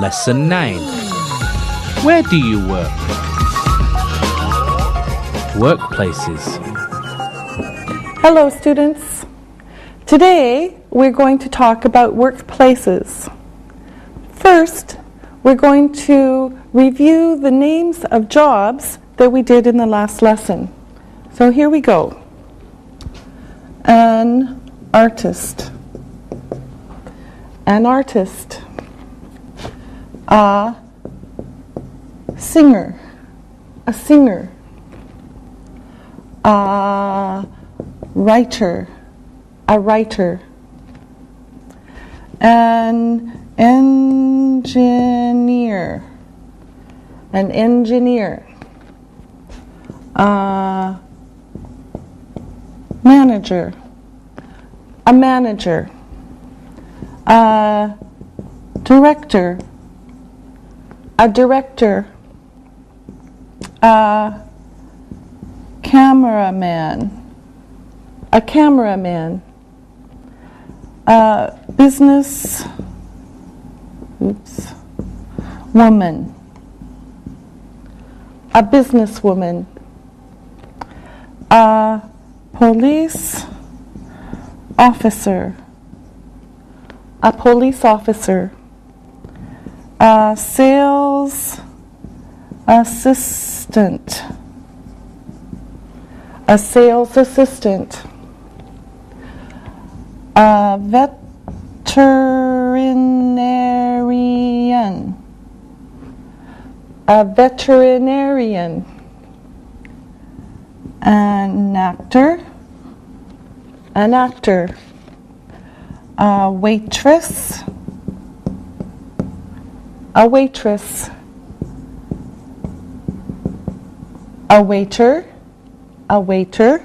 Lesson 9. Where do you work? Workplaces. Hello, students. Today, we're going to talk about workplaces. First, we're going to review the names of jobs that we did in the last lesson. So here we go. An artist. An artist. A singer. A singer. A writer. A writer. An engineer. An engineer. A manager. A manager. A director. A director. A cameraman. A cameraman. A business woman. A businesswoman. A police officer. A police officer. A sales assistant. A sales assistant. A veterinarian. A veterinarian. An actor. An actor. A waitress. A waitress. A waiter. A waiter.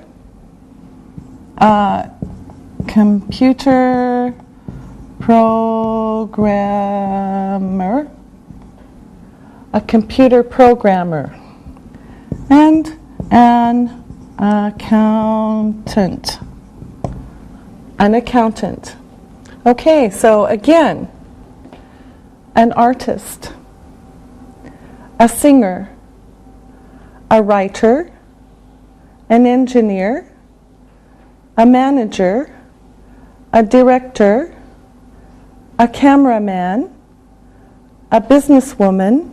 A computer programmer. A computer programmer. And an accountant. An accountant. Okay, so again, an artist, a singer, a writer, an engineer, a manager, a director, a cameraman, a businesswoman,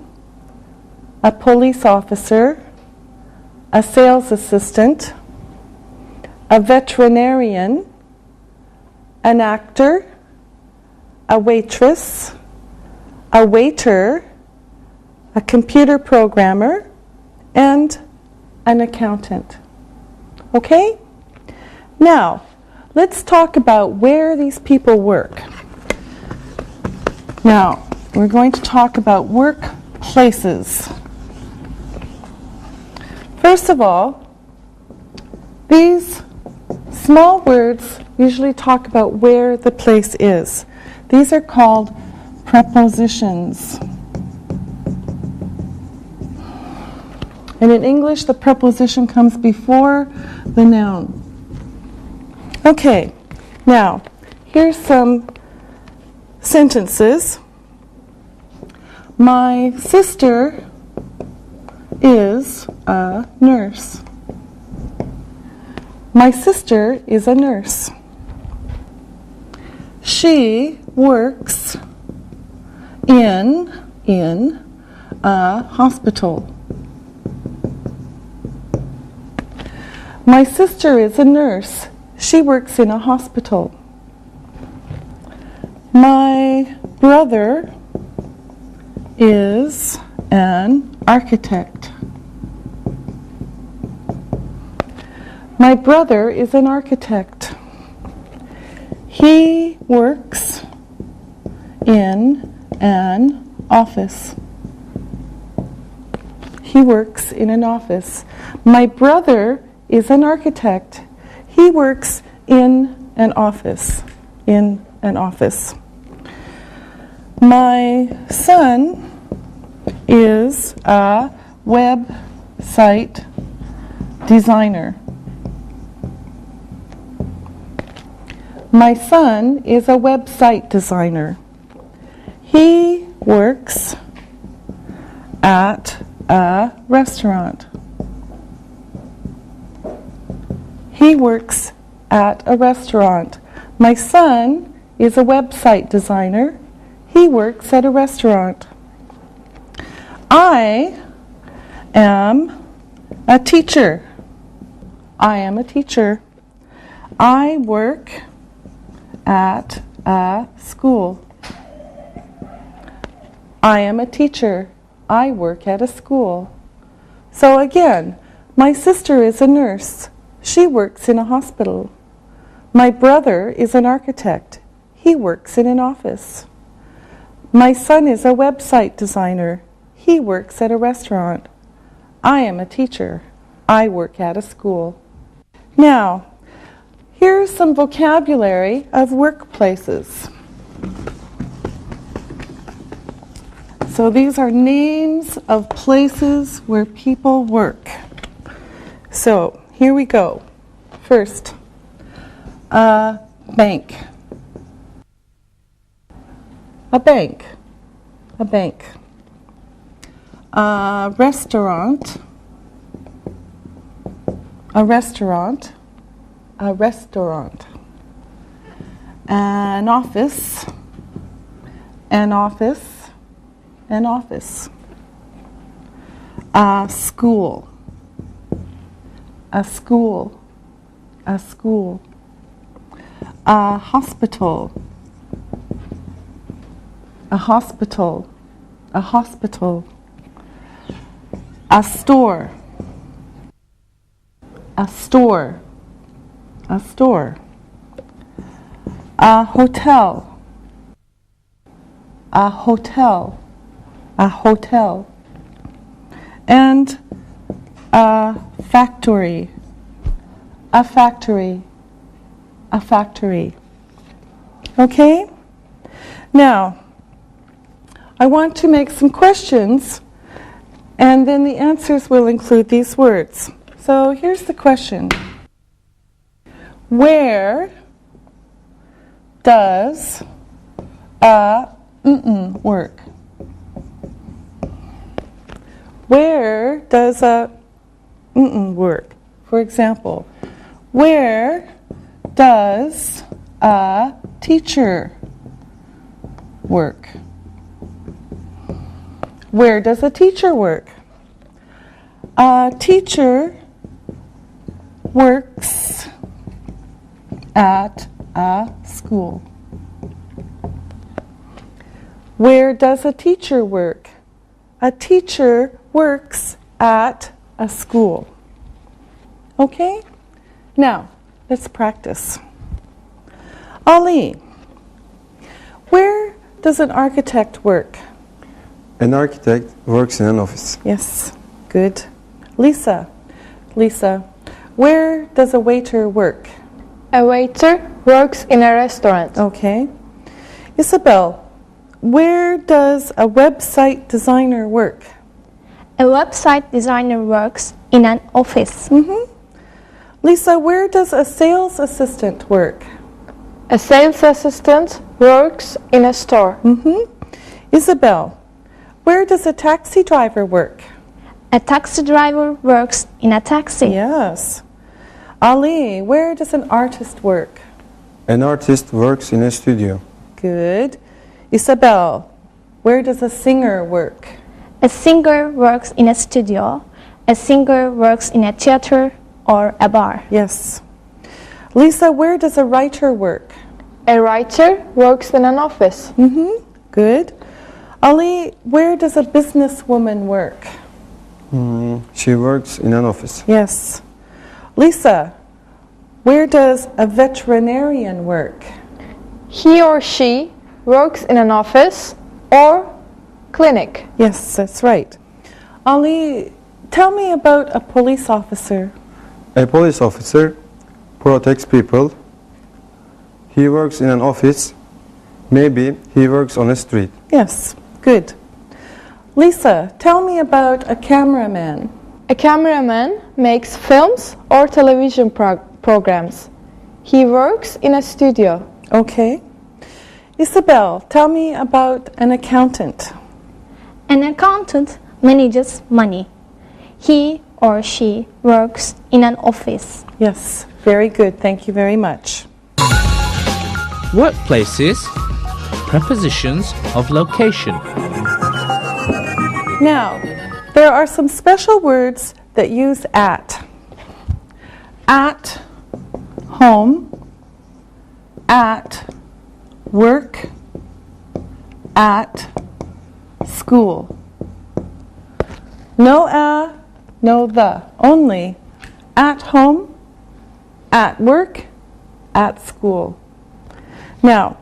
a police officer, a sales assistant, a veterinarian, an actor, a waitress, a waiter, a computer programmer, and an accountant. Okay? Now, let's talk about where these people work. Now, we're going to talk about workplaces. First of all, these small words usually talk about where the place is. These are called prepositions. And in English, the preposition comes before the noun. Okay, now, here's some sentences. My sister is a nurse. My sister is a nurse. She works in a hospital. My sister is a nurse. She works in a hospital. My brother is an architect. My brother is an architect. He works in an office. He works in an office. My brother is an architect. He works in an office. In an office. My son is a website designer. My son is a website designer. He works at a restaurant. He works at a restaurant. My son is a website designer. He works at a restaurant. I am a teacher. I am a teacher. I work at a school. I am a teacher. I work at a school. So again, my sister is a nurse. She works in a hospital. My brother is an architect. He works in an office. My son is a website designer. He works at a restaurant. I am a teacher. I work at a school. Now, here's some vocabulary of workplaces. So these are names of places where people work. So here we go. First, a bank. A bank. A bank. A restaurant. A restaurant. A restaurant. An office. An office. An office. A school. A school. A school. A hospital. A hospital. A hospital. A store. A store. A store. A hotel. A hotel. A hotel. And a factory. A factory. A factory. Okay? Now, I want to make some questions, and then the answers will include these words. So here's the question. Where does a work? Where does a work? For example, where does a teacher work? Where does a teacher work? A teacher works at a school. Where does a teacher work? A teacher works at a school. Okay? Now, let's practice. Ali, where does an architect work? An architect works in an office. Yes, good. Lisa, where does a waiter work? A waiter works in a restaurant. Okay. Isabel, where does a website designer work? A website designer works in an office. Lisa, where does a sales assistant work? A sales assistant works in a store. Isabel, where does a taxi driver work? A taxi driver works in a taxi. Yes. Ali, where does an artist work? An artist works in a studio. Good. Isabel, where does a singer work? A singer works in a studio. A singer works in a theater or a bar. Yes. Lisa, where does a writer work? A writer works in an office. Good. Ali, where does a businesswoman work? She works in an office. Yes. Lisa, where does a veterinarian work? He or she works in an office or clinic. Yes, that's right. Ali, tell me about a police officer. A police officer protects people. He works in an office. Maybe he works on a street. Yes, good. Lisa, tell me about a cameraman. A cameraman makes films or television programs. He works in a studio. Okay. Isabel, tell me about an accountant. An accountant manages money. He or she works in an office. Yes, very good. Thank you very much. Workplaces. Prepositions of location. Now, there are some special words that use at. At home, at work, at school. No a, no the, only at home, at work, at school. Now,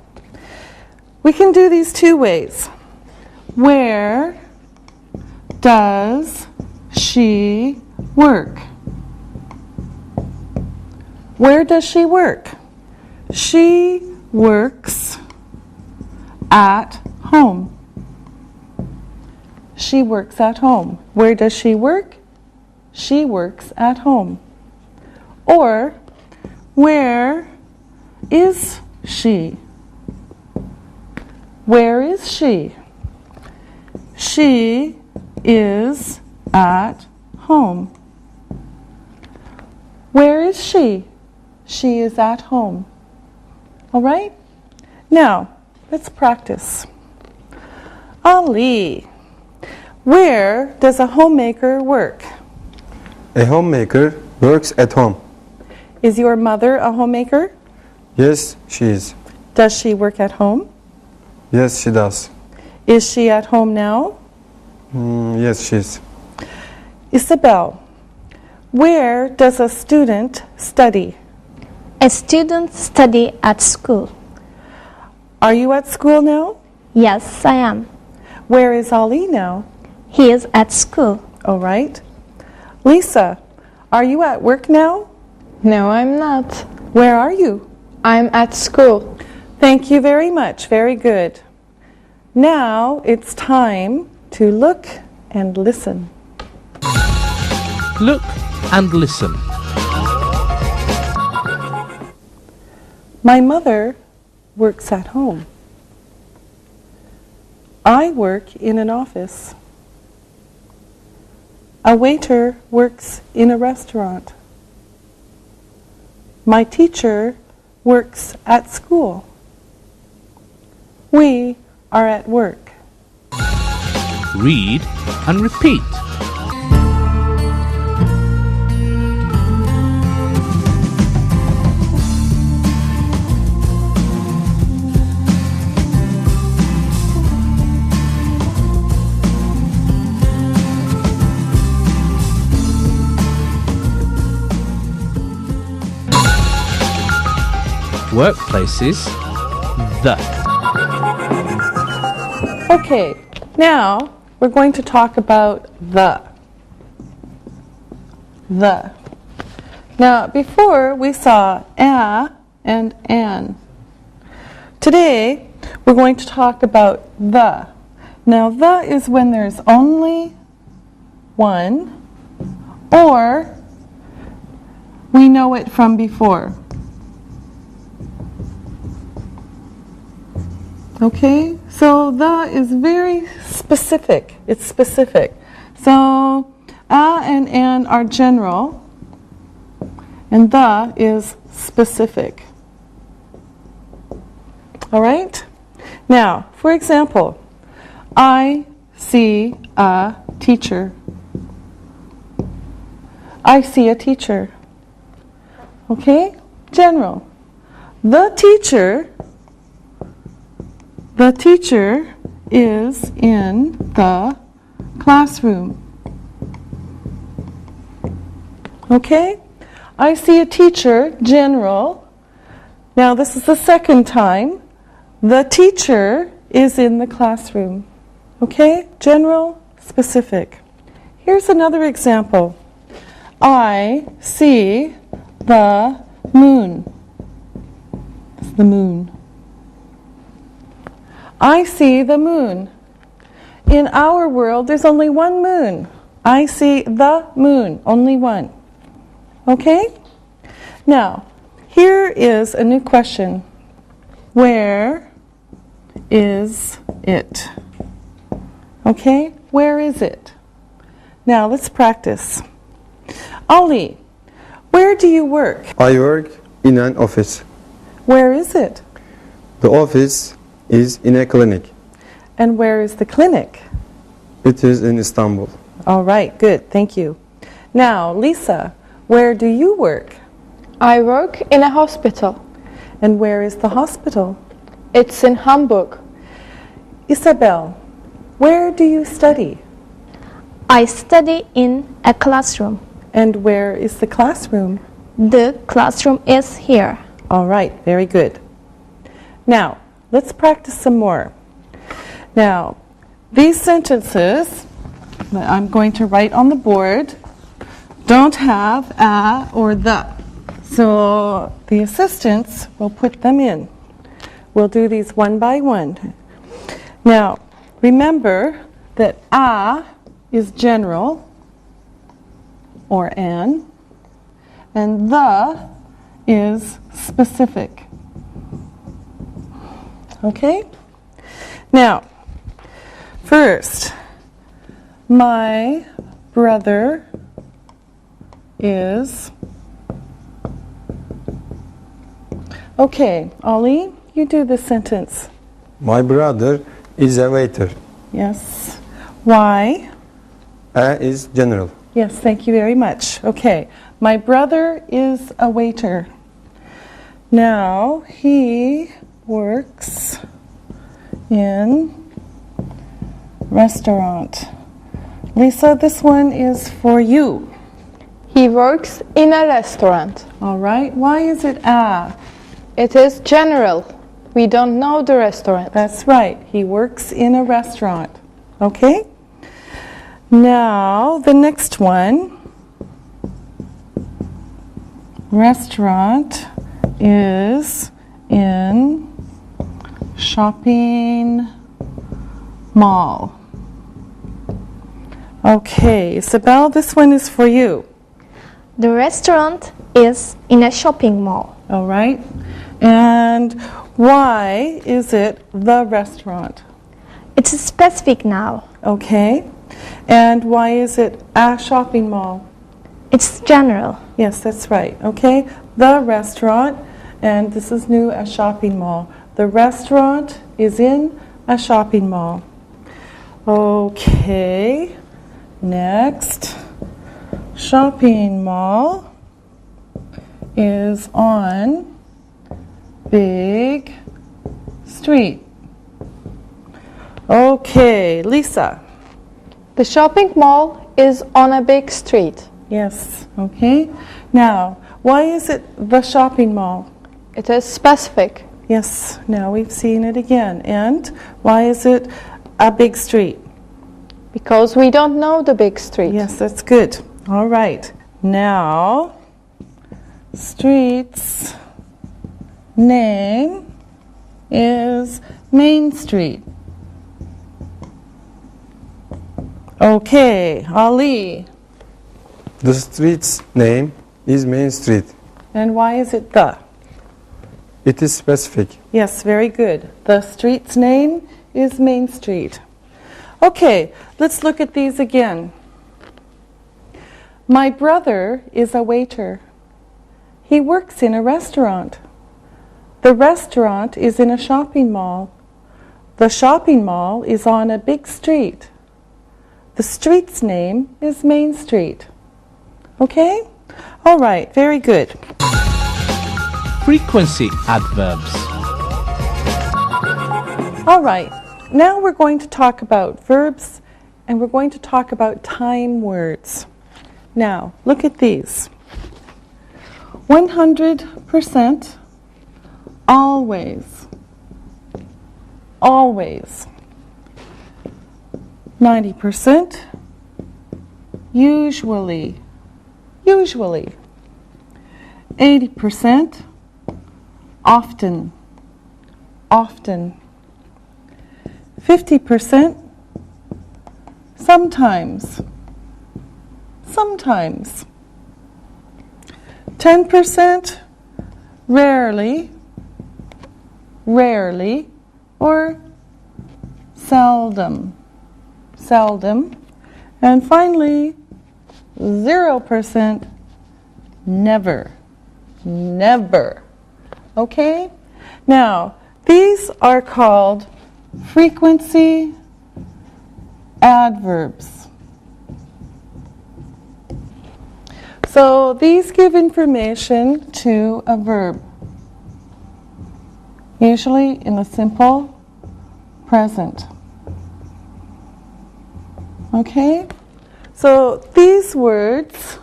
we can do these two ways. Where does she work? Where does she work? She works at home. She works at home. Where does she work? She works at home. Or, where is she? Where is she? She is at home. Where is she? She is at home. All right? Now, let's practice. Ali, where does a homemaker work? A homemaker works at home. Is your mother a homemaker? Yes, she is. Does she work at home? Yes, she does. Is she at home now? Yes, she is. Isabel, where does a student study? A student study at school. Are you at school now? Yes, I am. Where is Ali now? He is at school. All right. Lisa, are you at work now? No, I'm not. Where are you? I'm at school. Thank you very much. Very good. Now it's time to look and listen. Look and listen. My mother works at home. I work in an office. A waiter works in a restaurant. My teacher works at school. We are at work. Read and repeat. Workplaces. The. Okay, now we're going to talk about the. The. Now, before we saw a and an. Today, we're going to talk about the. Now, the is when there's only one, or we know it from before. Okay, so the is very specific. It's specific. So a and an are general, and the is specific. All right? Now, for example, I see a teacher. I see a teacher. Okay? General. The teacher is in the classroom. Okay? I see a teacher, general. Now this is the second time. The teacher is in the classroom. Okay? General, specific. Here's another example. I see the moon. It's the moon. I see the moon. In our world, there's only one moon. I see the moon, only one. Okay? Now, here is a new question. Where is it? Okay, where is it? Now let's practice. Ali, where do you work? I work in an office. Where is it? The office is in a clinic. And where is the clinic? It is in Istanbul. All right, good, thank you. Now, Lisa, where do you work? I work in a hospital. And where is the hospital? It's in Hamburg. Isabel, where do you study? I study in a classroom. And where is the classroom? The classroom is here. All right, very good. Now, let's practice some more. Now, these sentences that I'm going to write on the board don't have a or the. So the assistants will put them in. We'll do these one by one. Now, remember that a is general or an, and the is specific. Okay? Now, first, my brother is... Okay, Ollie, you do the sentence. My brother is a waiter. Yes. Why? A is general. Yes, thank you very much. Okay, my brother is a waiter. Now, he works in restaurant. Lisa, this one is for you. He works in a restaurant. All right, why is it a? It is general. We don't know the restaurant. That's right, he works in a restaurant. Okay? Now, the next one. Restaurant is in shopping mall. Okay, Isabel, this one is for you. The restaurant is in a shopping mall. All right. And why is it the restaurant? It's specific now. Okay. And why is it a shopping mall? It's general. Yes, that's right. Okay. The restaurant, and this is new, a shopping mall. The restaurant is in a shopping mall. Okay. Next. Shopping mall is on Big Street. Okay, Lisa. The shopping mall is on a big street. Yes, okay. Now, why is it the shopping mall? It is specific. Yes, now we've seen it again. And why is it a big street? Because we don't know the big street. Yes, that's good. All right. Now, street's name is Main Street. Okay, Ali. The street's name is Main Street. And why is it the? It is specific. Yes, very good. The street's name is Main Street. Okay, let's look at these again. My brother is a waiter. He works in a restaurant. The restaurant is in a shopping mall. The shopping mall is on a big street. The street's name is Main Street. Okay? All right, very good. Frequency adverbs. All right, now we're going to talk about verbs and we're going to talk about time words. Now, look at these. 100%, always, always. 90%, usually, usually. 80%, often, often. 50%, sometimes, sometimes. 10%, rarely, rarely, or seldom, seldom. And finally, 0%, never, never. Okay? Now, these are called frequency adverbs. So these give information to a verb, usually in the simple present. Okay? So these words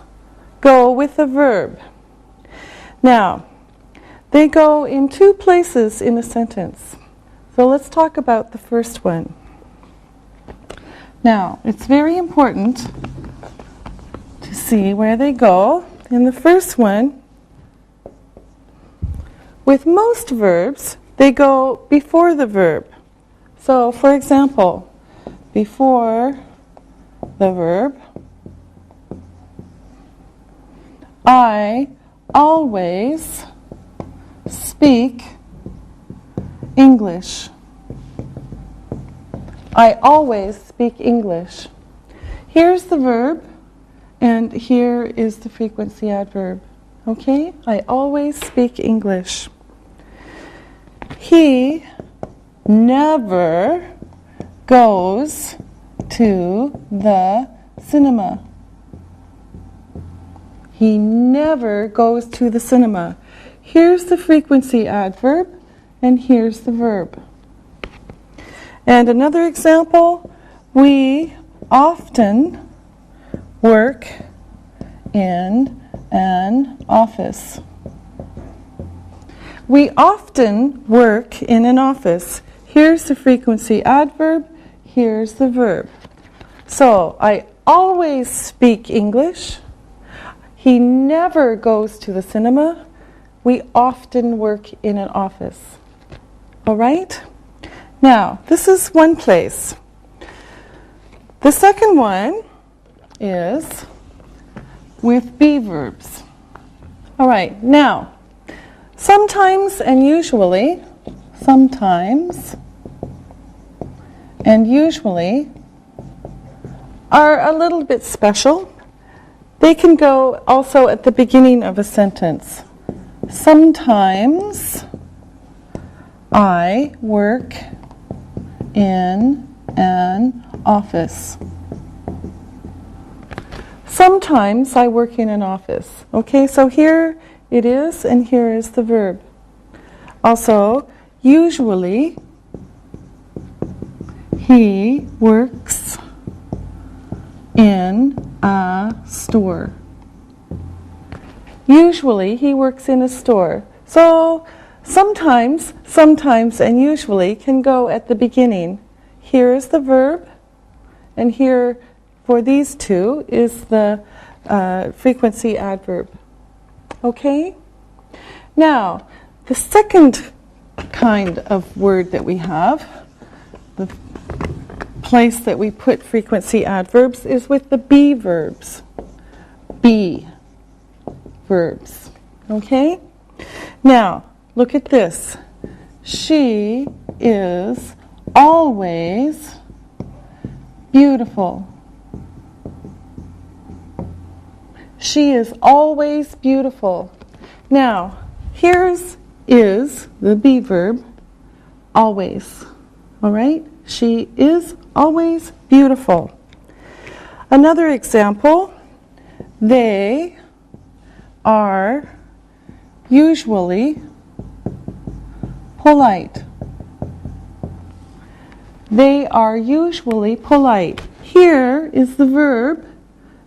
go with a verb. Now, they go in two places in a sentence. So let's talk about the first one. Now, it's very important to see where they go. In the first one, with most verbs, they go before the verb. So, for example, before the verb, I always speak English. I always speak English. Here's the verb, and here is the frequency adverb. Okay? I always speak English. He never goes to the cinema. He never goes to the cinema. Here's the frequency adverb, and here's the verb. And another example, we often work in an office. We often work in an office. Here's the frequency adverb, here's the verb. So, I always speak English. He never goes to the cinema. We often work in an office. All right? Now, this is one place. The second one is with be verbs. All right, now, sometimes and usually are a little bit special. They can go also at the beginning of a sentence. Sometimes I work in an office. Sometimes I work in an office. Okay, so here it is, and here is the verb. Also, usually he works in a store. Usually he works in a store. So sometimes, and usually can go at the beginning. Here is the verb, and here for these two is the frequency adverb. Okay? Now, the second kind of word that we have, the place that we put frequency adverbs, is with the be verbs. Be verbs. Okay? Now, look at this. She is always beautiful. She is always beautiful. Now, here's is the be verb, always. All right? She is always beautiful. Another example, they are usually polite. They are usually polite. Here is the verb,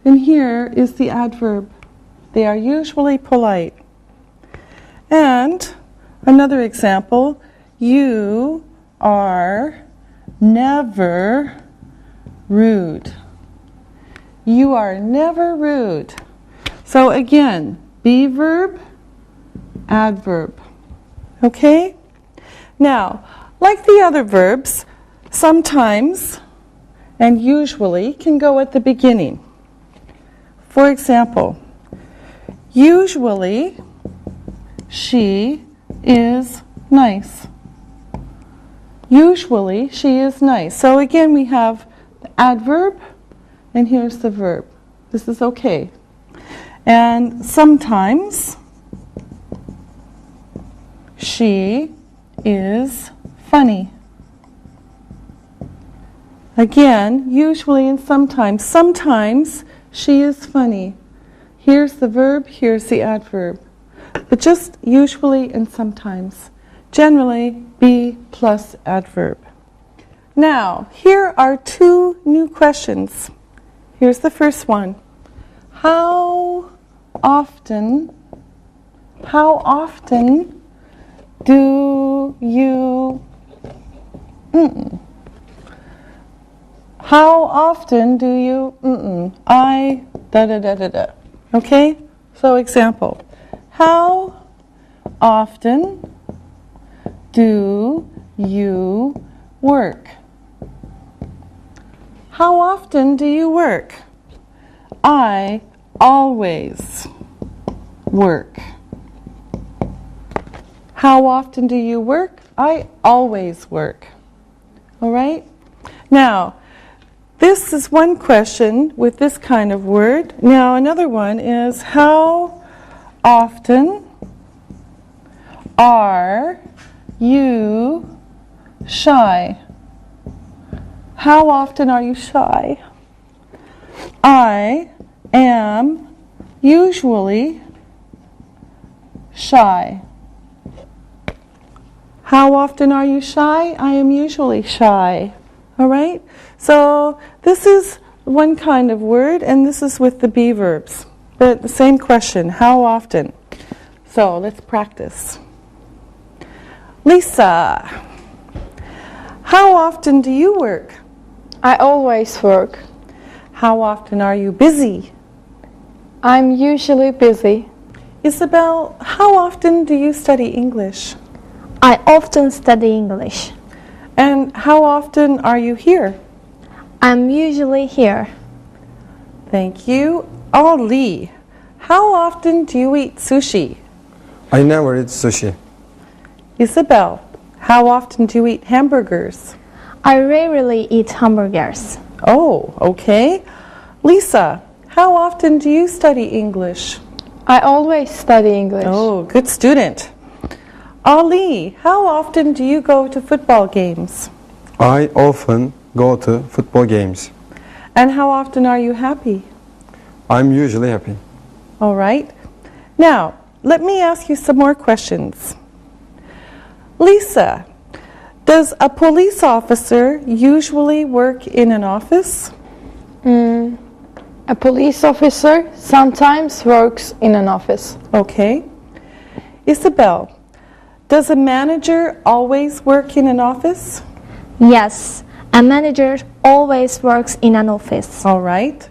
and here is the adverb. They are usually polite. And another example, you are never rude. You are never rude. So again, be verb, adverb. Okay? Now, like the other verbs, sometimes and usually can go at the beginning. For example, usually she is nice. Usually, she is nice. So again, we have the adverb, and here's the verb. This is okay. And sometimes, she is funny. Again, usually and sometimes. Sometimes, she is funny. Here's the verb, here's the adverb. But just usually and sometimes. Generally, be plus adverb. Now, here are two new questions. Here's the first one. How often do you How often do you I da da da da da. Okay? So example. How often do you work? How often do you work? I always work. How often do you work? I always work. All right? Now, this is one question with this kind of word. Now, another one is, how often are you shy? How often are you shy? I am usually shy. How often are you shy? I am usually shy. All right? So this is one kind of word, and this is with the be verbs. But the same question, how often? So let's practice. Lisa, how often do you work? I always work. How often are you busy? I'm usually busy. Isabel, how often do you study English? I often study English. And how often are you here? I'm usually here. Thank you. Ali, how often do you eat sushi? I never eat sushi. Isabel, how often do you eat hamburgers? I rarely eat hamburgers. Oh, okay. Lisa, how often do you study English? I always study English. Oh, good student. Ali, how often do you go to football games? I often go to football games. And how often are you happy? I'm usually happy. All right. Now, let me ask you some more questions. Lisa, does a police officer usually work in an office? A police officer sometimes works in an office. Okay. Isabel, does a manager always work in an office? Yes, a manager always works in an office. All right.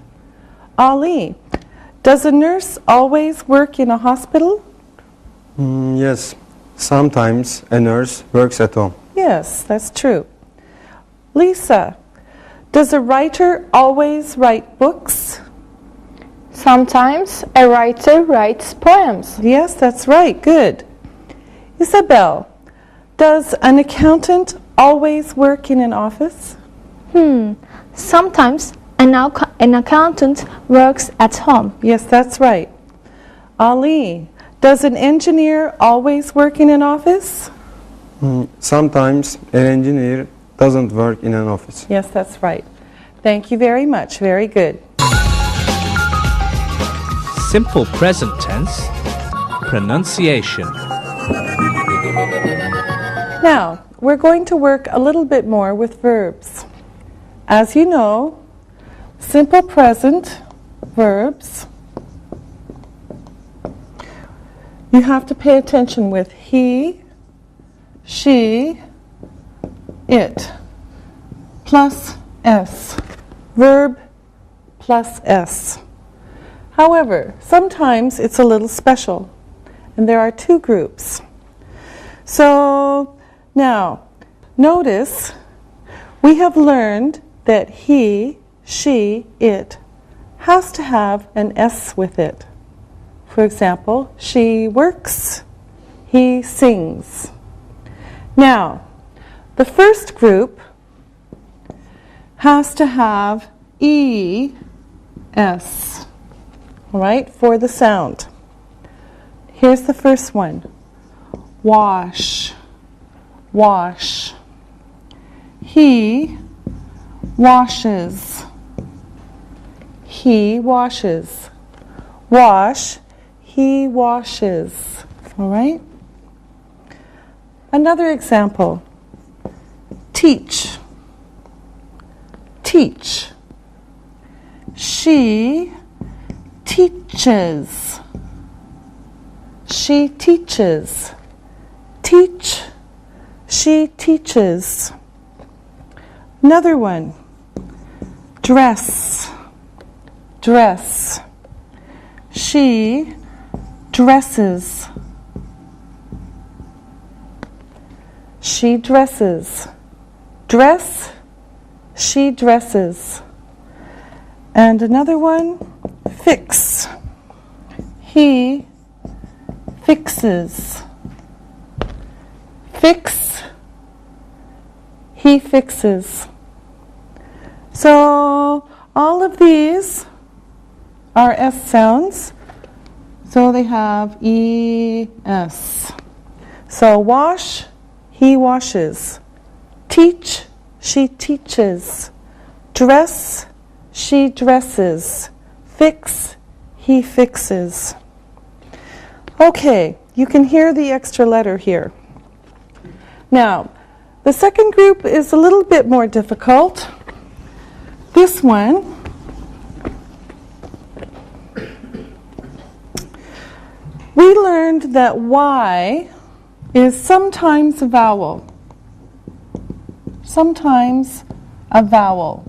Ali, does a nurse always work in a hospital? Yes, sometimes a nurse works at home. Yes, that's true. Lisa, does a writer always write books? Sometimes a writer writes poems. Yes, that's right. Good. Isabel, does an accountant always work in an office? Sometimes an accountant works at home. Yes, that's right. Ali, does an engineer always work in an office? Sometimes an engineer doesn't work in an office. Yes, that's right. Thank you very much. Very good. Simple present tense. Pronunciation. Now, we're going to work a little bit more with verbs. As you know, simple present verbs, you have to pay attention with he, she, it, plus s. Verb plus s. However, sometimes it's a little special, and there are two groups. So, now, notice we have learned that he, she, it has to have an S with it. For example, she works, he sings. Now, the first group has to have E, S, all right, for the sound. Here's the first one. Wash, wash. He washes. He washes. Wash, he washes. All right? Another example. Teach. Teach. She teaches. She teaches. Teach. She teaches. Another one. Dress. Dress. She dresses. She dresses. Dress. She dresses. And another one. Fix. He fixes. Fix. He fixes. So all of these are S sounds. So they have E, S. So wash, he washes. Teach, she teaches. Dress, she dresses. Fix, he fixes. Okay, you can hear the extra letter here. Now, the second group is a little bit more difficult. This one, we learned that Y is sometimes a vowel. Sometimes a vowel.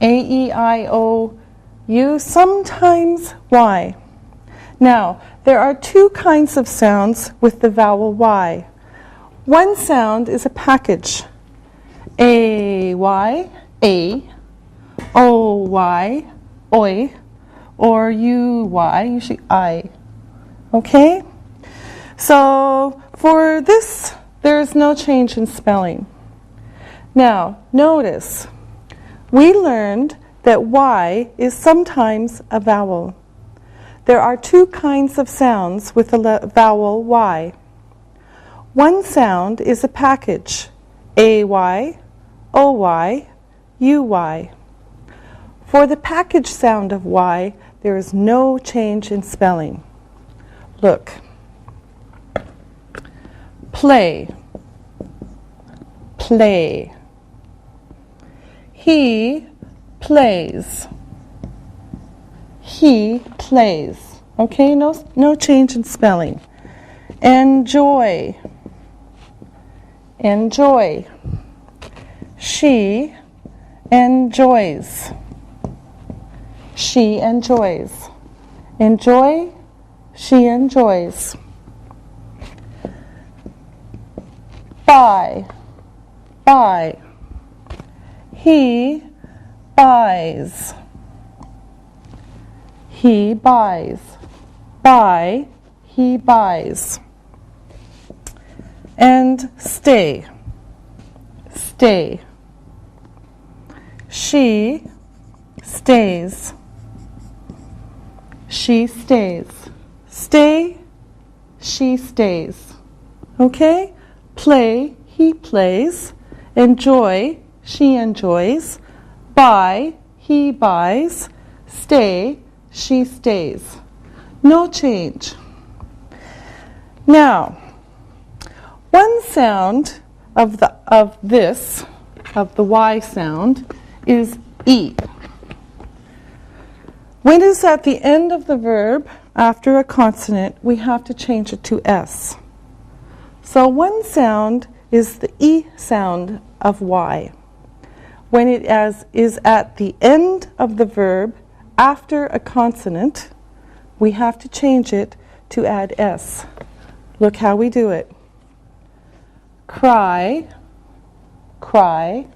A, E, I, O, U, sometimes Y. Now, there are two kinds of sounds with the vowel Y. One sound is a package. A-Y, A, O-Y, oi, or U-Y, usually I. Okay? So, for this, there is no change in spelling. Now, notice, we learned that Y is sometimes a vowel. There are two kinds of sounds with the vowel Y. One sound is a package, A-Y, O-Y, U-Y. For the package sound of Y, there is no change in spelling. Look. Play, play. He plays. He plays. Okay, no change in spelling. Enjoy. Enjoy. She enjoys. She enjoys. Enjoy. She enjoys. Buy. Buy. He buys. He buys. Buy. He buys. And stay. Stay. She stays. She stays. Stay. She stays. Okay? Play. He plays. Enjoy. She enjoys. Buy. He buys. Stay. She stays. No change. Now, one sound of the Y sound is E. When it's at the end of the verb after a consonant, we have to change it to S. So one sound is the E sound of Y. When it is at the end of the verb after a consonant, we have to change it to add S. Look how we do it. Cry, cry.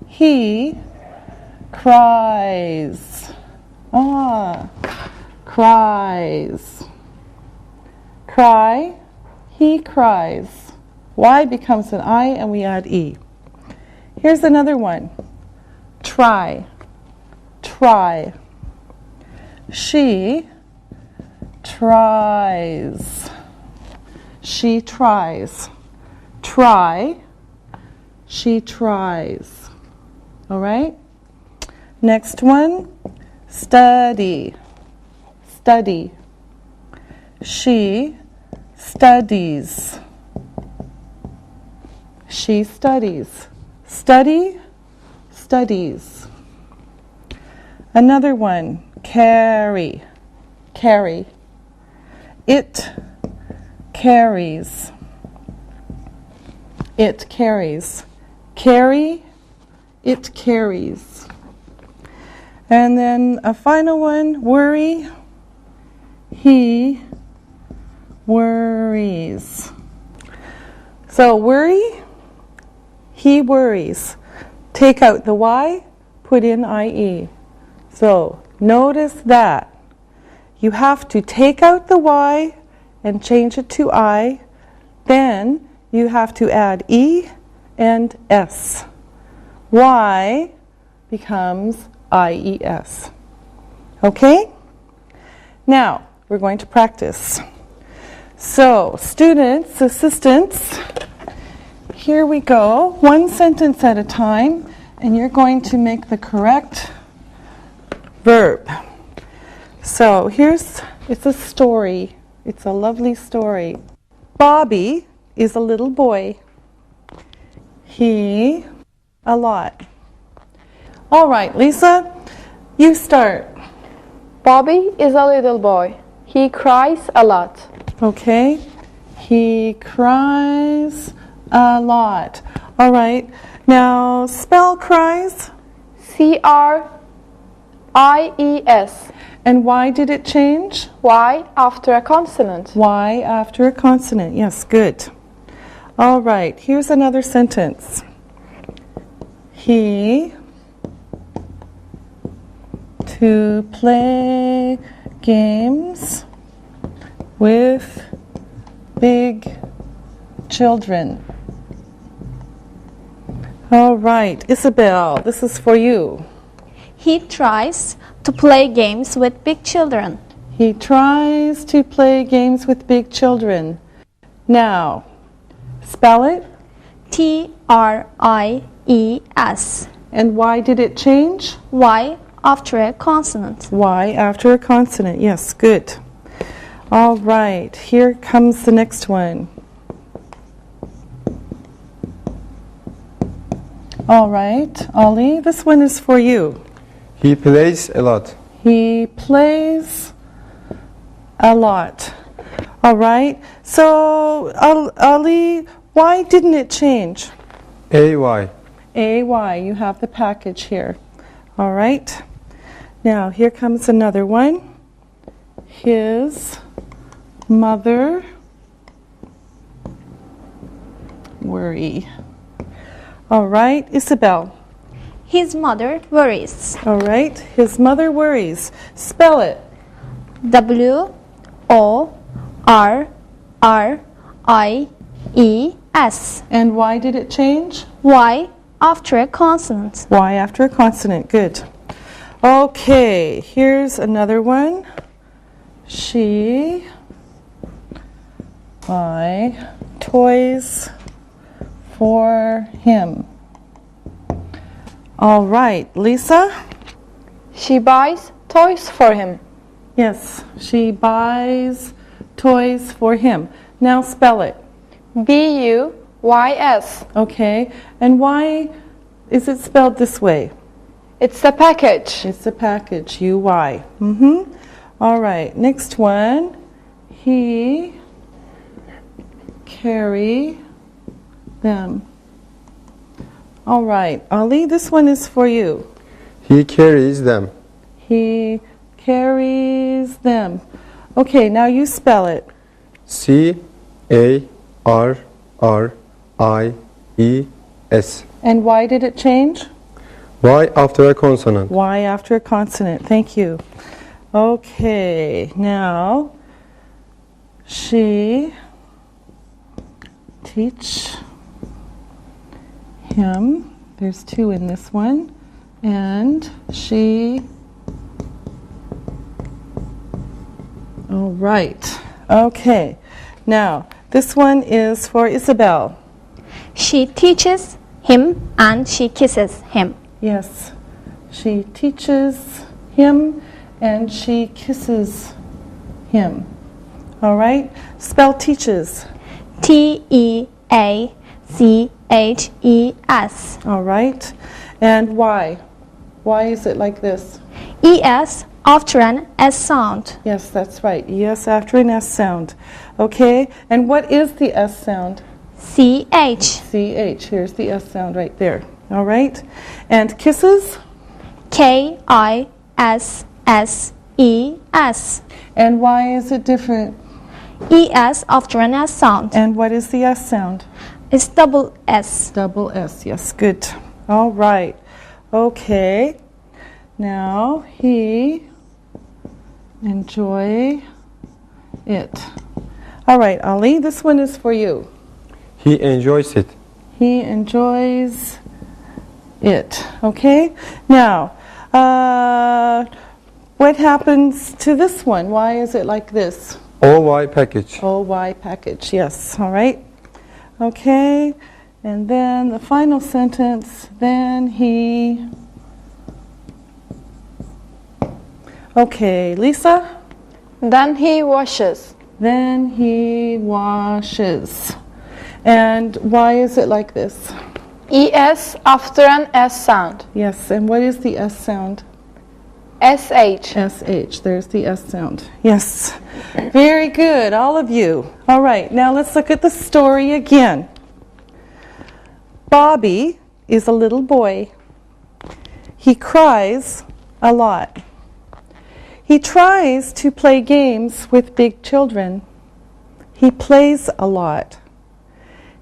He cries. Cries. Cry, he cries. Y becomes an I and we add E. Here's another one. Try. Try. She tries. She tries. Try. She tries. All right? Next one. Study. Study. She studies. She studies. Study, studies. Another one. Carry. Carry. It carries. It carries. Carry, it carries. And then a final one, worry. He worries. So worry, he worries. Take out the Y, put in IE. So notice that. You have to take out the Y and change it to I. Then you have to add E and S. Y becomes IES. Okay? Now, we're going to practice. So, students, assistants, here we go. One sentence at a time, and you're going to make the correct verb. So, it's a story. It's a lovely story. Bobby is a little boy. He, a lot. All right, Lisa, you start. Bobby is a little boy. He cries a lot. Okay. He cries a lot. All right. Now, spell cries. CRIES. And why did it change? Y after a consonant. Y after a consonant. Yes, good. All right. Here's another sentence. He to play games with big children. All right, Isabel, this is for you. He tries to play games with big children. He tries to play games with big children. Now, spell it. TRIES. And why did it change? Y after a consonant. Y after a consonant. Yes, good. All right, here comes the next one. All right, Ollie, this one is for you. He plays a lot. He plays a lot. All right, so Ollie, why didn't it change? AY. AY, you have the package here. All right, now here comes another one. His mother worry. All right, Isabel. His mother worries. All right, his mother worries. Spell it. WORRIES. And why did it change? Y after a consonant. Y after a consonant. Good. Okay, here's another one. She buy toys for him. All right, Lisa? She buys toys for him. Yes, she buys toys for him. Now spell it. BUYS. Okay, and why is it spelled this way? It's a package. It's a package, UY. All right, next one. He carry them. All right, Ali, this one is for you. He carries them. He carries them. Okay, now you spell it. CARRIES. And why did it change? Y after a consonant. Y after a consonant. Thank you. Okay, now she teach him. There's two in this one. And she. All right. Okay. Now, this one is for Isabel. She teaches him and she kisses him. Yes. She teaches him and she kisses him. All right. Spell teaches. T-E-A-C-H-E-S. All right. And why? Why is it like this? E-S after an S sound. Yes, that's right. ES after an S sound. Okay. And what is the S sound? C-H. CH. Here's the S sound right there. All right. And kisses? K-I-S-S-E-S. And why is it different? E-S after an S sound. And what is the S sound? It's double S. Double S. Yes, good. All right. Okay. Now he enjoy it. All right, Ali, this one is for you. He enjoys it. He enjoys it. Okay. Now, what happens to this one? Why is it like this? OY package. OY package. Yes. All right. Okay. And then the final sentence, then he. Okay, Lisa? Then he washes. Then he washes. And why is it like this? ES after an S sound. Yes, and what is the S sound? SH. SH, there's the S sound. Yes, very good, all of you. All right, now let's look at the story again. Bobby is a little boy. He cries a lot. He tries to play games with big children. He plays a lot.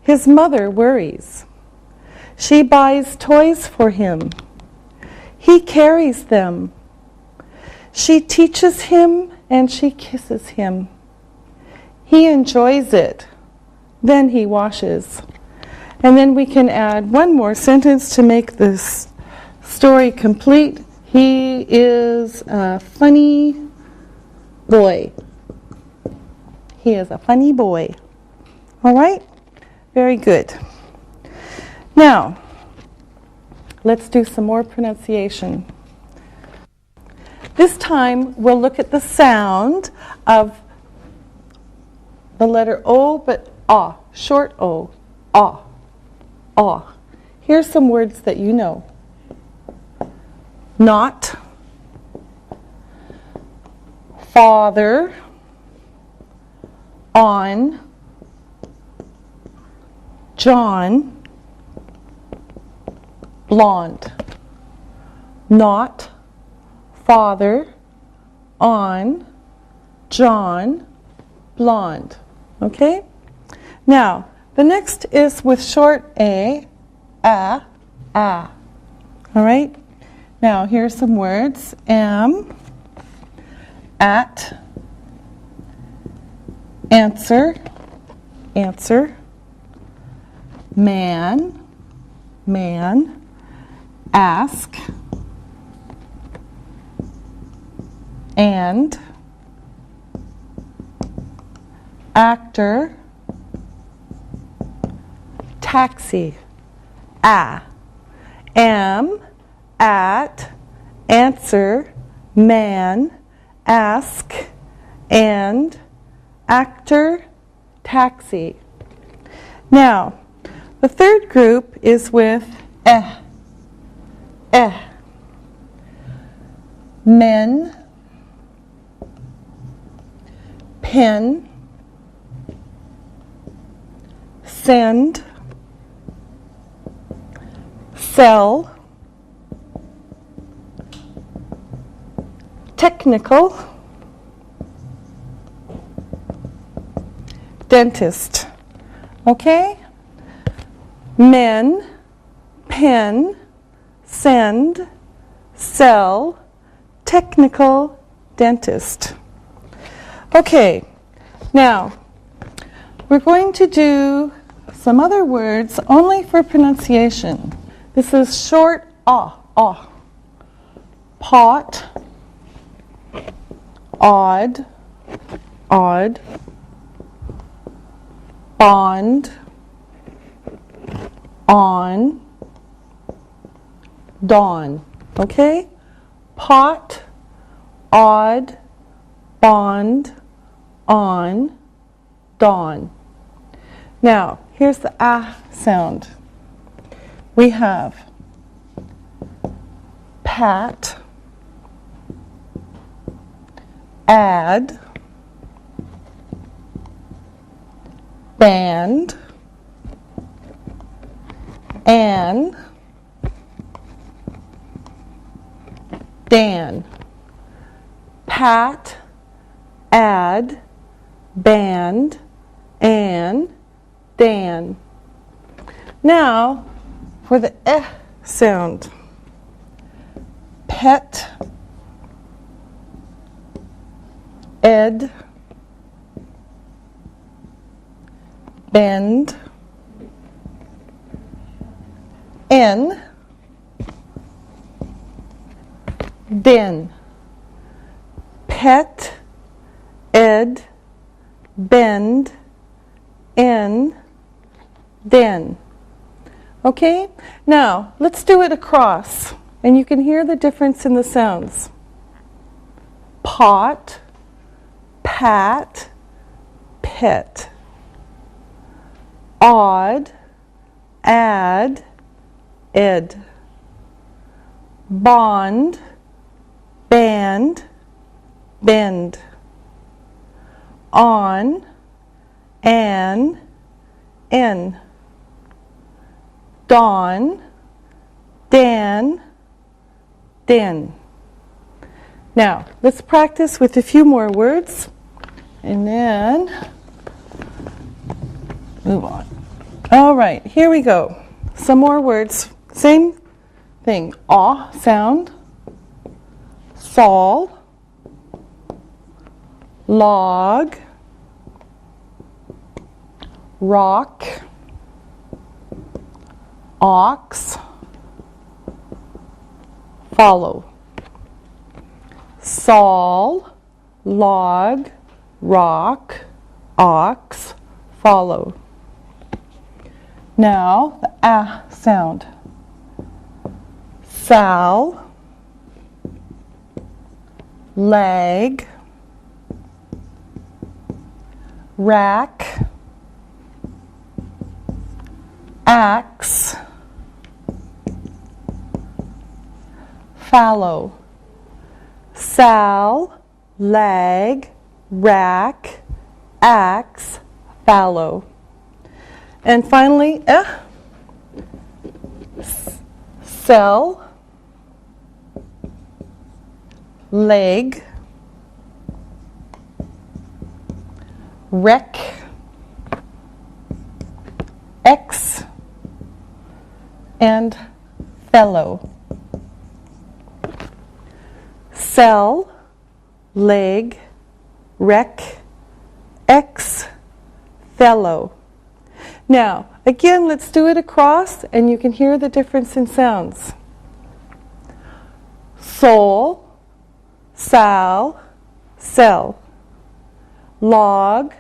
His mother worries. She buys toys for him. He carries them. She teaches him and she kisses him. He enjoys it. Then he washes. And then we can add one more sentence to make this story complete. He is a funny boy. He is a funny boy. All right? Very good. Now, let's do some more pronunciation. This time, we'll look at the sound of the letter O, but ah, short O, ah, ah. Here's some words that you know. Not, father, on, John, blonde. Not, father, on, John, blonde. Okay? Now, the next is with short A, a, a. All right? Now, here's some words. Am, at, answer, answer, man, man, ask, and, actor, taxi, am, at, answer, man, ask, and, actor, taxi. Now, the third group is with men, pen, send, sell, technical, dentist. Okay? Men, pen, send, sell, technical, dentist. Okay, now we're going to do some other words only for pronunciation. This is short ah. Pot, odd, bond, on, dawn. Okay? Pot, odd, bond, on, dawn. Now, here's the ah sound. We have pat, add, band, an, dan. Pat, add, band, an, dan. Now, for the eh sound. Pet, ed, bend, en, den. Pet, ed, bend, en, den. Okay? Now, let's do it across. And you can hear the difference in the sounds. Pot, pat, pet. Odd, add, ed. Bond, band, bend. On, an, en. Dawn, dan, den. Now, let's practice with a few more words and then move on. All right, here we go. Some more words. Same thing. Aw sound. Sol. Log. Rock. Ox. Follow. Sol, log, rock, ox, follow. Now the ah sound. Sal, leg, rack, axe, fallow. Sal, lag, rack, axe, fallow. And finally, cell, leg, wreck, X, and fellow. Cell, leg, wreck, X, fellow. Now, again, let's do it across, and you can hear the difference in sounds. Soul, sal, cell. Log,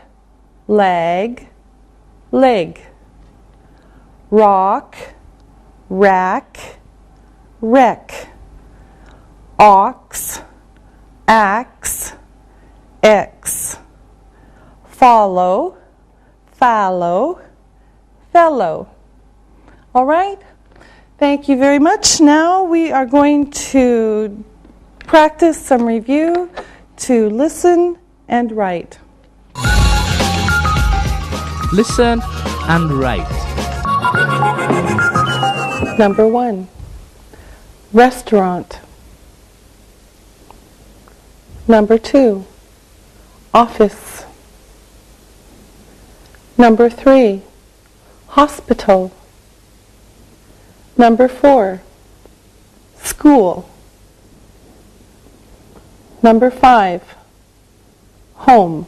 lag, leg. Rock, rack, wreck. Ox, axe, X. Follow, fallow, fellow. All right? Thank you very much. Now we are going to practice some review to listen and write. Listen and write. Number 1, restaurant. Number 2, office. Number 3, hospital. Number 4, school. Number 5, home.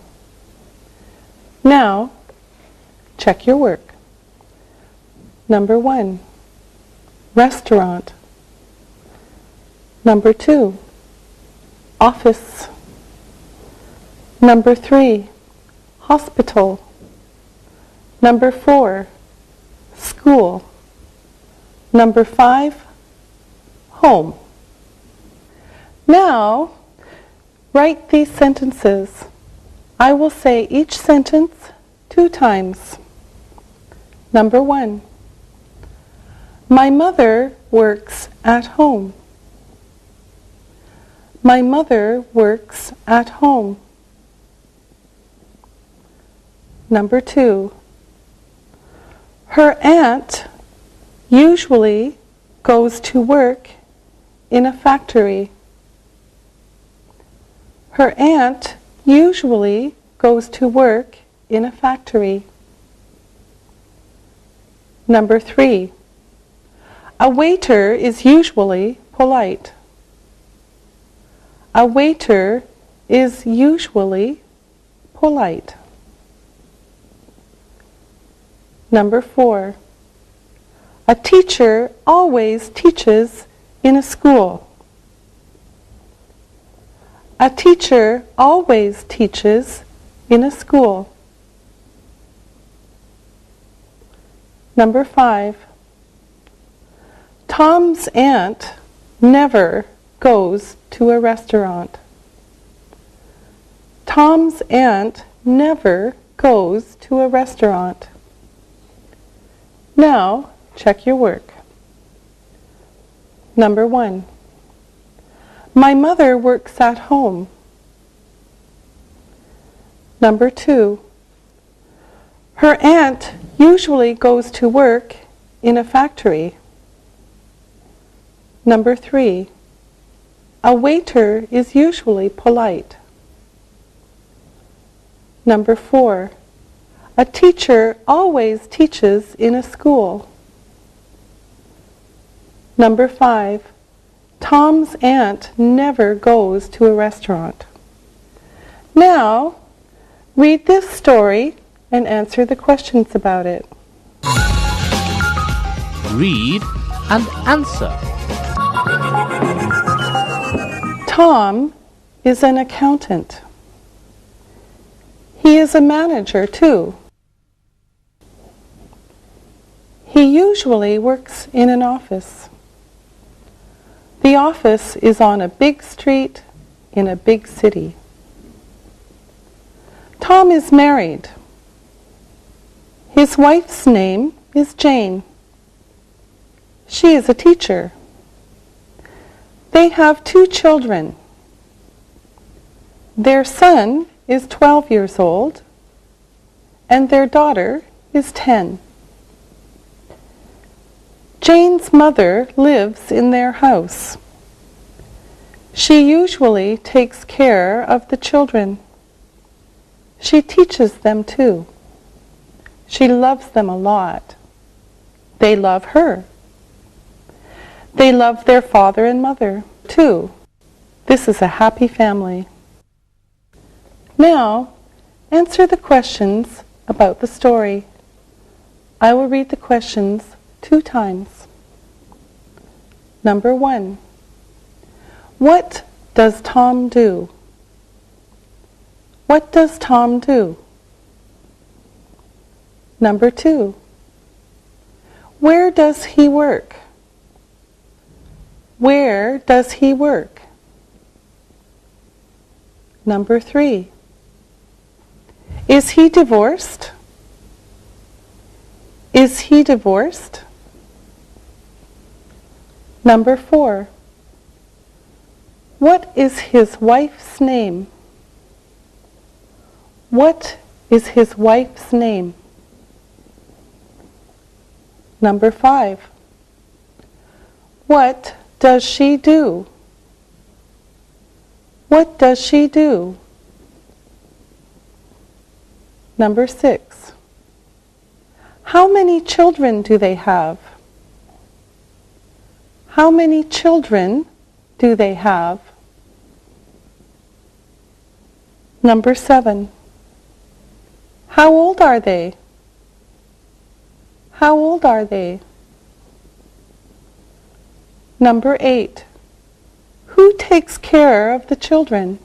Now, check your work. Number 1, restaurant. Number 2, office. Number 3, hospital. Number 4, school. Number 5, home. Now, write these sentences. I will say each sentence 2 times. Number 1, my mother works at home. My mother works at home. Number 2, her aunt usually goes to work in a factory. Her aunt usually goes to work in a factory. Number 3, a waiter is usually polite. A waiter is usually polite. Number 4, a teacher always teaches in a school. A teacher always teaches in a school. Number 5, Tom's aunt never goes to a restaurant. Tom's aunt never goes to a restaurant. Now, check your work. Number 1, my mother works at home. Number 2, her aunt usually goes to work in a factory. Number 3, a waiter is usually polite. Number 4, a teacher always teaches in a school. Number 5, Tom's aunt never goes to a restaurant. Now, read this story and answer the questions about it. Read and answer. Tom is an accountant. He is a manager too. He usually works in an office. The office is on a big street in a big city. Tom is married. His wife's name is Jane. She is a teacher. They have 2 children. Their son is 12 years old and their daughter is 10. Jane's mother lives in their house. She usually takes care of the children. She teaches them too. She loves them a lot. They love her. They love their father and mother too. This is a happy family. Now, answer the questions about the story. I will read the questions 2 times. Number 1, what does Tom do? What does Tom do? Number 2, where does he work? Where does he work? Number 3, is he divorced? Is he divorced? Number 4, what is his wife's name? What is his wife's name? Number 5, what does she do? What does she do? Number 6, how many children do they have? How many children do they have? Number 7, how old are they? How old are they? Number 8. Who takes care of the children?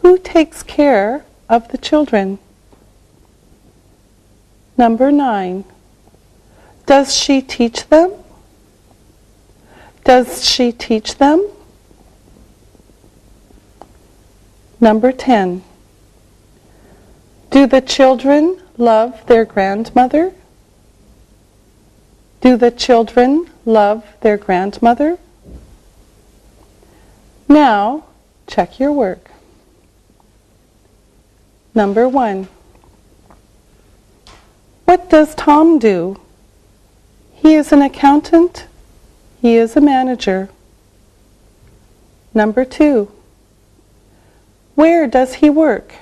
Who takes care of the children? Number 9. Does she teach them? Does she teach them? Number 10. Do the children love their grandmother? Do the children love their grandmother? Now, check your work. Number 1. What does Tom do? He is an accountant. He is a manager. Number 2. Where does he work?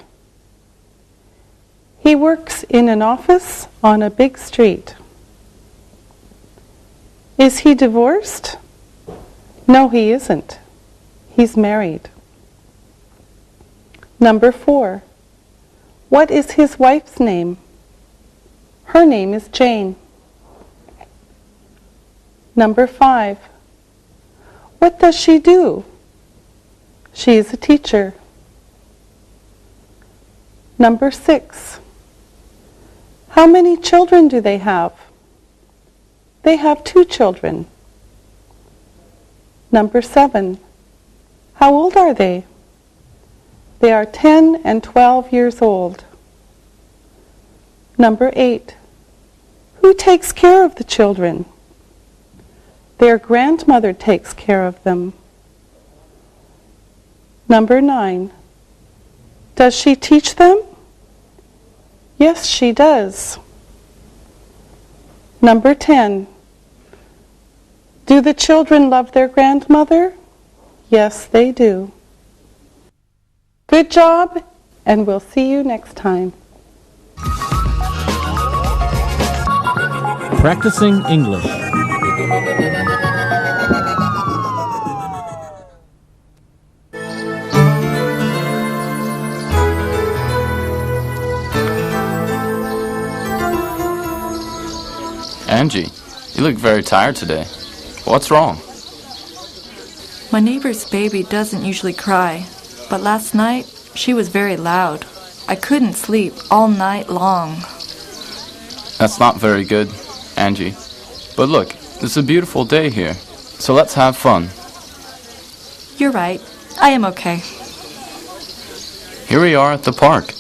He works in an office on a big street. Is he divorced? No, he isn't. He's married. Number 4. What is his wife's name? Her name is Jane. Number 5. What does she do? She is a teacher. Number 6. How many children do they have? They have 2 children. Number 7. How old are they? They are 10 and 12 years old. Number 8. Who takes care of the children? Their grandmother takes care of them. Number 9. Does she teach them? Yes, she does. Number 10. Do the children love their grandmother? Yes, they do. Good job, and we'll see you next time. Practicing English. Angie, you look very tired today. What's wrong? My neighbor's baby doesn't usually cry, but last night she was very loud. I couldn't sleep all night long. That's not very good, Angie. But look, it's a beautiful day here, so let's have fun. You're right. I am okay. Here we are at the park.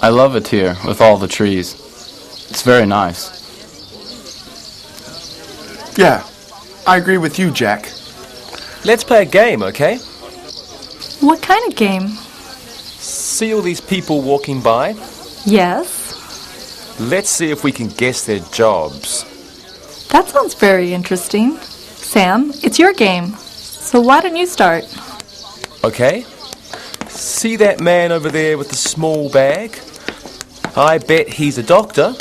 I love it here with all the trees. It's very nice. Yeah, I agree with you, Jack. Let's play a game, okay? What kind of game? See all these people walking by? Yes. Let's see if we can guess their jobs. That sounds very interesting. Sam, it's your game. So why don't you start? Okay. See that man over there with the small bag? I bet he's a doctor,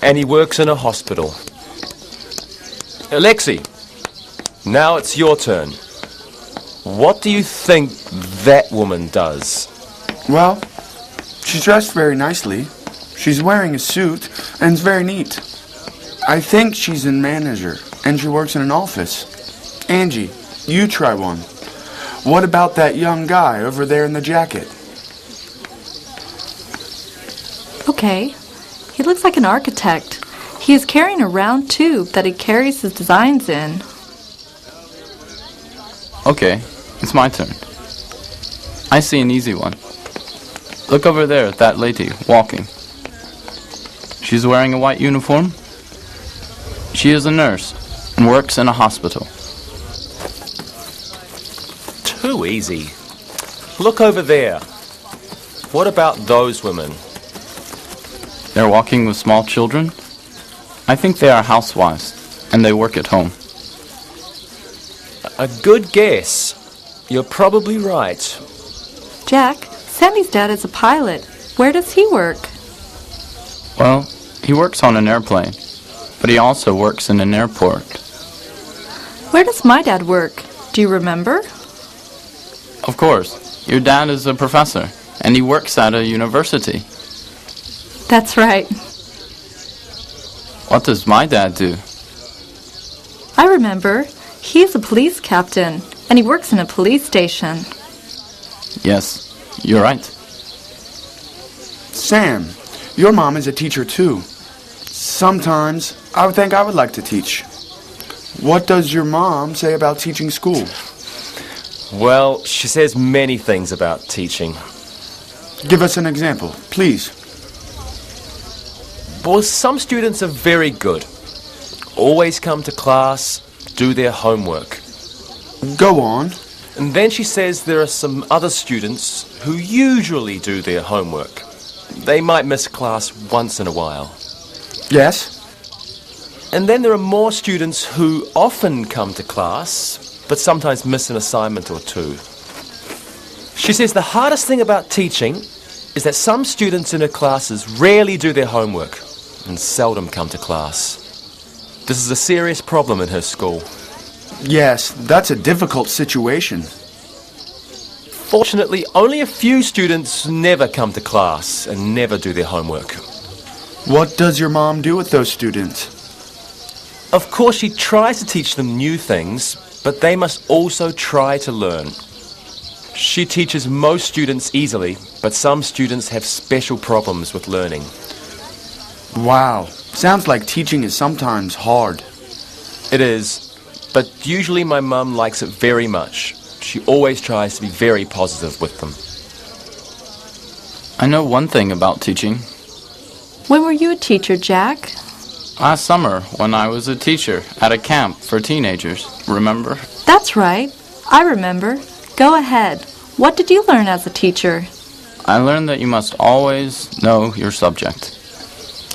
and he works in a hospital. Alexi, now it's your turn. What do you think that woman does? Well, she's dressed very nicely. She's wearing a suit, and it's very neat. I think she's a manager, and she works in an office. Angie, you try one. What about that young guy over there in the jacket? Okay. He looks like an architect. He is carrying a round tube that he carries his designs in. Okay, it's my turn. I see an easy one. Look over there at that lady walking. She's wearing a white uniform. She is a nurse and works in a hospital. Too easy. Look over there. What about those women? They're walking with small children. I think they are housewives, and they work at home. A good guess. You're probably right. Jack, Sandy's dad is a pilot. Where does he work? Well, he works on an airplane, but he also works in an airport. Where does my dad work? Do you remember? Of course. Your dad is a professor, and he works at a university. That's right. What does my dad do? I remember. He's a police captain, and he works in a police station. Yes, you're right. Sam, your mom is a teacher too. Sometimes I would think I would like to teach. What does your mom say about teaching school? Well, she says many things about teaching. Give us an example, please. Well, some students are very good. Always come to class, do their homework. Go on. And then she says there are some other students who usually do their homework. They might miss class once in a while. Yes? And then there are more students who often come to class, but sometimes miss an assignment or two. She says the hardest thing about teaching is that some students in her classes rarely do their homework and seldom come to class. This is a serious problem in her school. Yes, that's a difficult situation. Fortunately, only a few students never come to class and never do their homework. What does your mom do with those students? Of course, she tries to teach them new things, but they must also try to learn. She teaches most students easily, but some students have special problems with learning. Wow, sounds like teaching is sometimes hard. It is, but usually my mum likes it very much. She always tries to be very positive with them. I know one thing about teaching. When were you a teacher, Jack? Last summer, when I was a teacher at a camp for teenagers, remember? That's right. I remember. Go ahead. What did you learn as a teacher? I learned that you must always know your subject.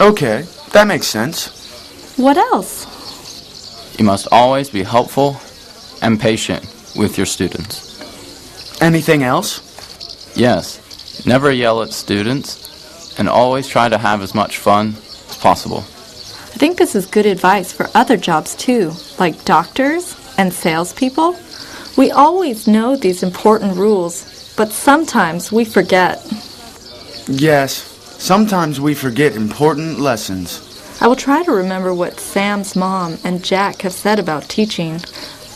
Okay, that makes sense. What else? You must always be helpful and patient with your students. Anything else? Yes, never yell at students and always try to have as much fun as possible. I think this is good advice for other jobs too, like doctors and salespeople. We always know these important rules, but sometimes we forget. Yes, sometimes we forget important lessons. I will try to remember what Sam's mom and Jack have said about teaching.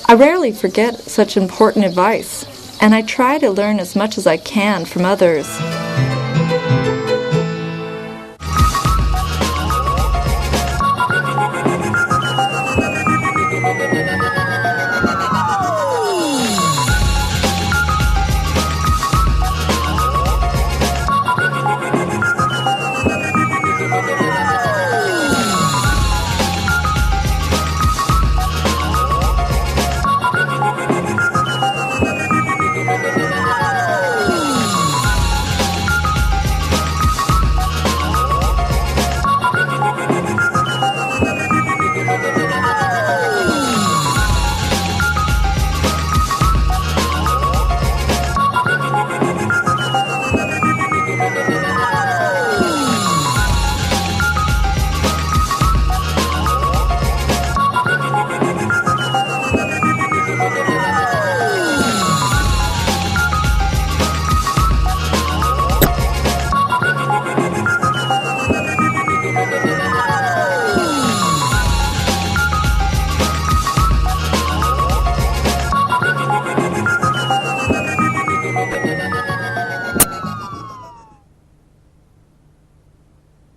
I rarely forget such important advice, and I try to learn as much as I can from others.